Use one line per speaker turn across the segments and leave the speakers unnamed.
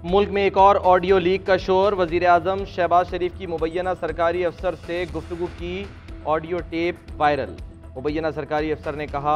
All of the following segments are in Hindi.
मुल्क में एक और ऑडियो लीक का शोर। वज़ीर आज़म शहबाज शरीफ की मुबैना सरकारी अफसर से गुफ्तगू की ऑडियो टेप वायरल। मुबैना सरकारी अफसर ने कहा,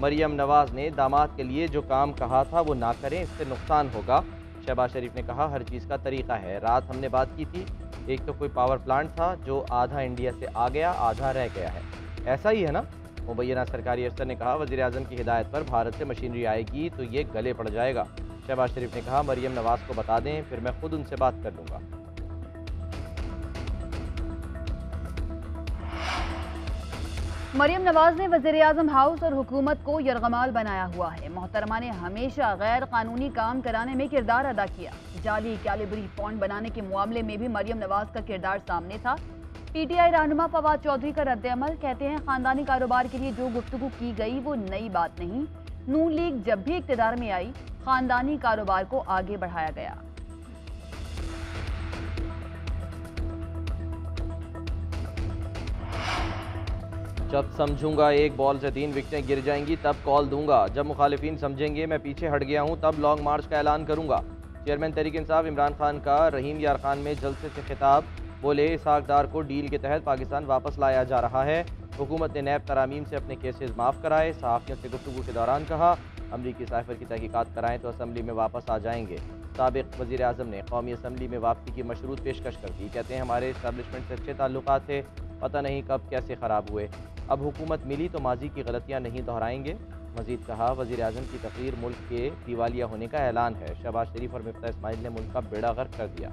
मरियम नवाज ने दामाद के लिए जो काम कहा था वो ना करें, इससे नुकसान होगा। शहबाज शरीफ ने कहा, हर चीज़ का तरीका है। रात हमने बात की थी, एक तो कोई पावर प्लांट था जो आधा इंडिया से आ गया, आधा रह गया है, ऐसा ही है ना। मुबैना सरकारी अफसर ने कहा, वज़ीर आज़म की हिदायत पर भारत से मशीनरी आएगी तो ये गले पड़ जाएगा। शहबाज शरीफ ने कहा, मरियम नवाज को बता दें, फिर मैं खुद उनसे बात कर लूँगा।
मरियम नवाज ने वज़ीर-ए-आज़म हाउस और हुकूमत को यरगमाल बनाया हुआ है। मोहतरमा ने हमेशा गैर कानूनी काम कराने में किरदार अदा किया। जाली कैलिबरी पॉइंट बनाने के मामले में भी मरियम नवाज का किरदार सामने था। पीटीआई रहनुमा फवाद चौधरी का रद्द-ए-अमल, कहते हैं खानदानी कारोबार के लिए जो गुफ्तगू की गई वो नई बात नहीं। नून लीग जब भी इक़्तिदार में आई, खानदानी कारोबार को आगे बढ़ाया गया।
जब समझूंगा एक बॉल से 3 विकेटें गिर जाएंगी तब कॉल दूंगा। जब मुखालिफिन समझेंगे मैं पीछे हट गया हूं तब लॉन्ग मार्च का ऐलान करूंगा। चेयरमैन तहरीक इंसाफ इमरान खान का रहीम यार खान में जलसे से खिताब। बोले, इसहाक डार को डील के तहत पाकिस्तान वापस लाया जा रहा है। हुकूमत ने नैब तरामीम से अपने केसेस माफ़ कराए। सहाफ़ियों से गुफ्तगू के दौरान कहा, अमरीकी साइफर की तहकीकात कराएं तो असम्बली में वापस आ जाएंगे। साबिक़ वज़ीर आज़म ने कौमी असम्बली में वापसी की मशरूत पेशकश कर दी। कहते हैं, हमारे इस्टेब्लिशमेंट से अच्छे ताल्लुकात थे, पता नहीं कब कैसे ख़राब हुए। अब हुकूमत मिली तो माजी की गलतियाँ नहीं दोहराएंगे। मजीद कहा, वज़ीर आज़म की तकरीर मुल्क के दिवालिया होने का ऐलान है। शहबाज शरीफ और मिफ्ता इस्माइल ने मुल्क का बेड़ा गर्क कर दिया।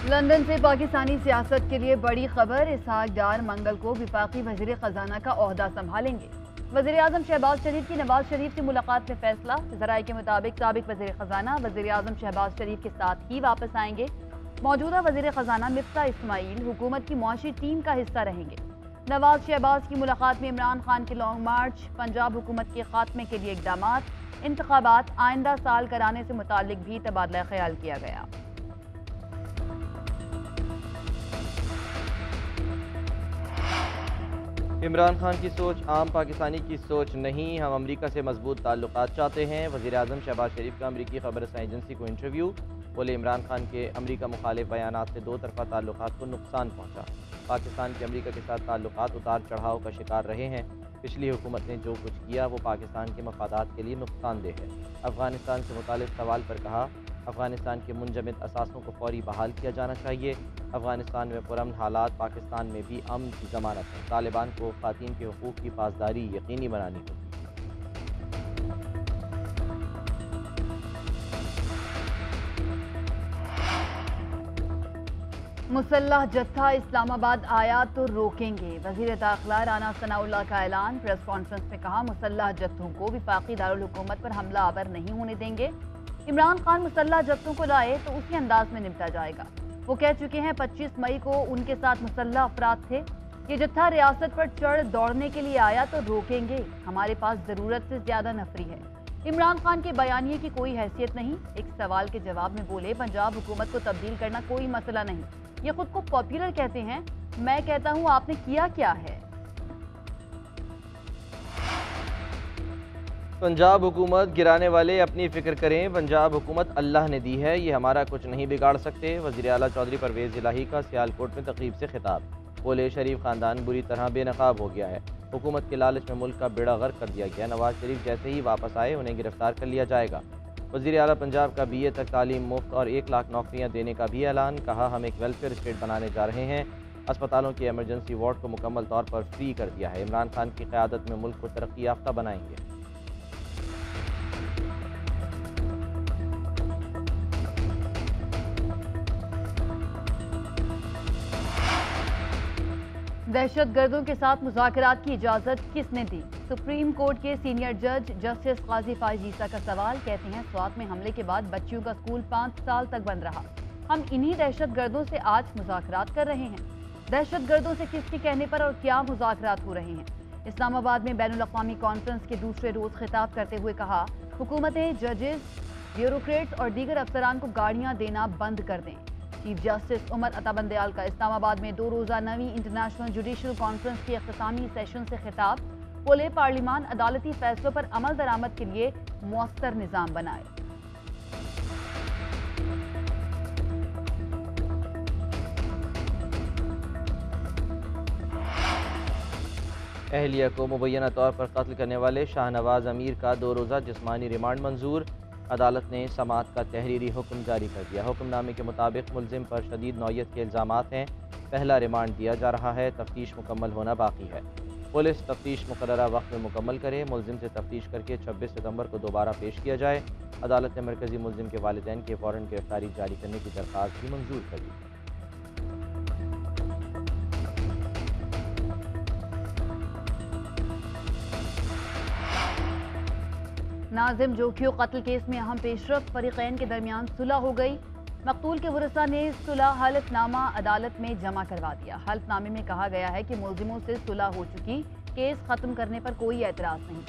लंदन से पाकिस्तानी सियासत के लिए बड़ी खबर। इसहाक डार मंगल को विफाकी वज़ीर ख़जाना का ओहदा संभालेंगे। वज़ीर आज़म शहबाज शरीफ की नवाज शरीफ से मुलाकात में फैसला। ज़राए के मुताबिक साबिक़ वज़ीर ख़जाना वज़ीर आज़म शहबाज शरीफ के साथ ही वापस आएंगे। मौजूदा वज़ीर ख़जाना मिफ्ता इस्माइल हुकूमत की मुआशी टीम का हिस्सा रहेंगे। नवाज शहबाज की मुलाकात में इमरान खान के लॉन्ग मार्च, पंजाब हुकूमत के खात्मे के लिए इक़दामात, इंतखाबात आइंदा साल कराने से मुताल्लिक भी तबादला ख्याल किया गया।
इमरान खान की सोच आम पाकिस्तानी की सोच नहीं, हम अमरीका से मजबूत ताल्लुकात चाहते हैं। वज़ीर आज़म शहबाज शरीफ का अमरीकी खबर रसां एजेंसी को इंटरव्यू। बोले, इमरान खान के अमरीका मुखालिफ बयानात से दो तरफ़ा ताल्लुकात को नुकसान पहुँचा। पाकिस्तान के अमरीका के साथ ताल्लुकात उतार चढ़ाव का शिकार रहे हैं। पिछली हुकूमत ने जो कुछ किया वो पाकिस्तान के मफादात के लिए नुकसानदेह है। अफ़गानिस्तान से मुतालिक सवाल पर कहा, अफ़गानिस्तान के मुंजमद असासों को फौरी बहाल किया जाना चाहिए। अफ़गानिस्तान में पुरअमन हालात, पाकिस्तान में भी अमन की ज़मानत है। तालिबान को ख़वातीन के हुकूक़ की पासदारी यकीनी बनानी होगी।
मुसल्लह जत्था इस्लामाबाद आया तो रोकेंगे। वज़ीर दाखिला राना सनाउल्लाह का ऐलान। प्रेस कॉन्फ्रेंस में कहा, मुसल्लह जत्थों को विफाकी दारुल हुकूमत पर हमला आवर नहीं होने देंगे। इमरान खान मुसल्लह जत्थों को लाए तो उसी अंदाज में निपटा जाएगा। वो कह चुके हैं 25 मई को उनके साथ मुसल्लह अफराद थे। ये जत्था रियासत पर चढ़ दौड़ने के लिए आया तो रोकेंगे। हमारे पास ज़रूरत से ज़्यादा नफरी है। इमरान खान के बयानिए की कोई हैसियत नहीं। एक सवाल के जवाब में बोले, पंजाब हुकूमत को तब्दील करना कोई मसला नहीं। ये खुद को पॉपुलर कहते हैं, मैं कहता हूँ आपने किया क्या है।
पंजाब हुकूमत गिराने वाले अपनी फ़िक्र करें, पंजाब हुकूमत अल्लाह ने दी है, ये हमारा कुछ नहीं बिगाड़ सकते। वज़ीर आला चौधरी परवेज़ इलाही का सियालकोट में तकरीब से खिताब। बोले, शरीफ ख़ानदान बुरी तरह बेनकाब हो गया है। हुकूमत के लालच में मुल्क का बेड़ा गर्क कर दिया गया। नवाज शरीफ जैसे ही वापस आए उन्हें गिरफ्तार कर लिया जाएगा। वज़ीर आला पंजाब का BA तक तालीम मुफ्त और 1 लाख नौकरियाँ देने का भी ऐलान। कहा, हम एक वेलफेयर स्टेट बनाने जा रहे हैं। अस्पतालों के एमरजेंसी वार्ड को मुकम्मल तौर पर फ्री कर दिया है। इमरान खान की क़यादत में मुल्क को तरक्की याफ्ता बनाएंगे।
दहशत गर्दों के साथ मुज़ाकरात की इजाज़त किसने दी? सुप्रीम कोर्ट के सीनियर जज जस्टिस काजी फाइज ईसा का सवाल। कहते हैं, स्वात में हमले के बाद बच्चियों का स्कूल 5 साल तक बंद रहा। हम इन्हीं दहशत गर्दों से आज मुज़ाकरात कर रहे हैं। दहशत गर्दों से किसके कहने पर और क्या मुज़ाकरात हो रहे हैं? इस्लामाबाद में बैनुल अक़वामी कॉन्फ्रेंस के दूसरे रोज़ खिताब करते हुए कहा, हुकूमतें जजेस, ब्यूरोक्रेट्स और दीगर अफसरान को गाड़ियाँ देना बंद कर दें। चीफ जस्टिस उमर अता बंदयाल का इस्लामाबाद में 2 रोज़ा नवी इंटरनेशनल जुडिशल कॉन्फ्रेंस के अख्तामी सेशन से खिताब। बोले पार्लिमान अदालती फैसलों पर अमल दरामद के लिए मौसर निज़ाम बनाए।
अहलिया को मुबैना तौर पर कत्ल करने वाले शाहनवाज अमीर का 2 रोज़ा जिस्मानी रिमांड मंजूर। अदालत ने समाअत का तहरीरी हुक्म जारी कर दिया। हुक्मनामे के मुताबिक मुलजिम पर शदीद नौयत के इल्ज़ामात हैं। पहला रिमांड दिया जा रहा है, तफ्तीश मुकम्मल होना बाकी है। पुलिस तफ्तीश मुकर्ररा वक्त में मुकम्मल करे। मुलजिम से तफ्तीश करके 26 सितंबर को दोबारा पेश किया जाए। अदालत ने मरकजी मुलजिम के वालिदैन के फ़ौरन गिरफ्तारी जारी करने की दरख्वास्त भी मंजूर कर दी।
नाजिम जोखियो कत्ल केस में अहम पेशरफ, फरीकैन के दरमियान सुलह हो गई। मकतूल के वरसा ने सुलह हलफनामा अदालत में जमा करवा दिया। हलफनामे में कहा गया है कि मुलजिमों से सुलह हो चुकी, केस खत्म करने पर कोई एतराज़ नहीं।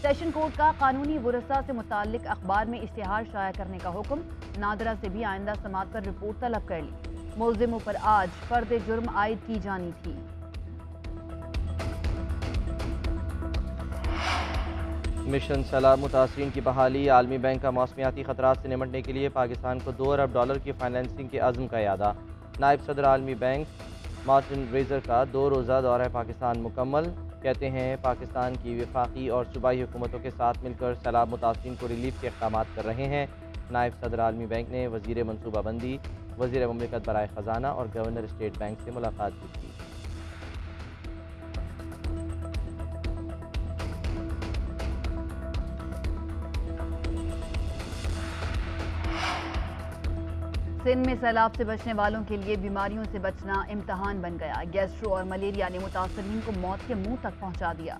सेशन कोर्ट का कानूनी वरसा से मुताल्लिक अखबार में इश्तिहार शाया करने का हुक्म। नादरा से भी आइंदा समात पर रिपोर्ट तलब कर ली। मुलजिमों पर आज फर्द जुर्म आयद की जानी थी।
मिशन सलाम मुतासरीन की बहाली। आलमी बैंक का मौसमियाती खतरात से निमटने के लिए पाकिस्तान को $2 अरब की फाइनेंसिंग के अज़्म का यादा। नायब सदर आलमी बैंक मार्टिन रेजर का 2 रोज़ा दौरा पाकिस्तान मुकम्मल। कहते हैं पाकिस्तान की वफाकी और सूबाई हुकूमतों के साथ मिलकर सैलाब मुतासरीन को रिलीफ के इक़दाम कर रहे हैं। नायब सदर आलमी बैंक ने वज़ीर मनसूबाबंदी, वज़ीर ममलिकत बराए ख़जाना और गवर्नर स्टेट बैंक से मुलाकात भी की।
सिंध में सैलाब से बचने वालों के लिए बीमारियों से बचना इम्तहान बन गया। गैस्ट्रो और मलेरिया ने मुतासरीन को मौत के मुंह तक पहुंचा दिया।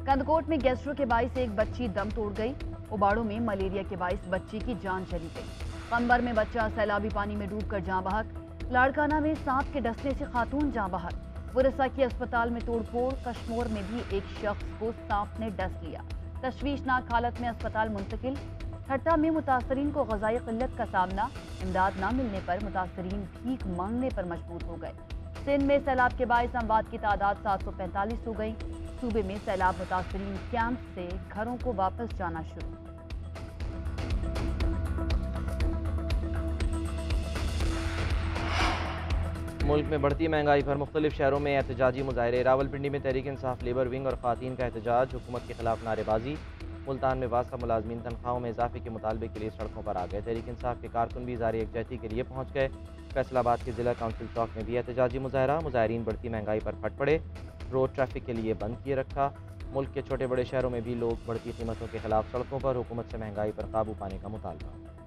कंदकोट में गैस्ट्रो के बाइस एक बच्ची दम तोड़ गई। उबाड़ों में मलेरिया के बाइस बच्ची की जान चली गई। कंबर में बच्चा सैलाबी पानी में डूबकर जाँ बहक। लाड़काना में सांप के डसने से खातून जाँ बहक। वरसा की अस्पताल में तोड़फोड़। कश्मीर में भी एक शख्स को सांप ने डस लिया, तशवीशनाक हालत में अस्पताल मुंतकिल। ठट्टा में मुतासरीन को ग़ज़ाई क़िल्लत का सामना। इमदाद न मिलने पर मुतासरीन भीख मांगने पर मजबूर हो गए। सिंध में सैलाब के बाइस अमवात की तादाद 745 हो गई। सूबे में सैलाब मुतासरीन कैंप से घरों को वापस जाना शुरू।
मुल्क में बढ़ती महंगाई पर मुख्तलिफ शहरों में एहतजाजी मुजाहरे। रावलपिंडी में तहरीक इंसाफ लेबर विंग और ख़वातीन का एहतजाज। हुकूमत के खिलाफ नारेबाजी। मुल्तान में वासा मुलाजमीन तनख्वाहों में इजाफे के मुतालबे के लिए सड़कों पर आ गए। तहरीक इंसाफ के कारकुन भी इज़हार यकजहती के लिए पहुँच गए। फैसलाबाद के जिला काउंसिल चौक में भी एहतजाजी मुजाहरा। मुजाहरीन बढ़ती महंगाई पर फट पड़े। रोड ट्रैफिक के लिए बंद किए रखा। मुल्क के छोटे बड़े शहरों में भी लोग बढ़ती कीमतों के खिलाफ सड़कों पर। हुकूमत से महंगाई पर काबू पाने का मुतालबा।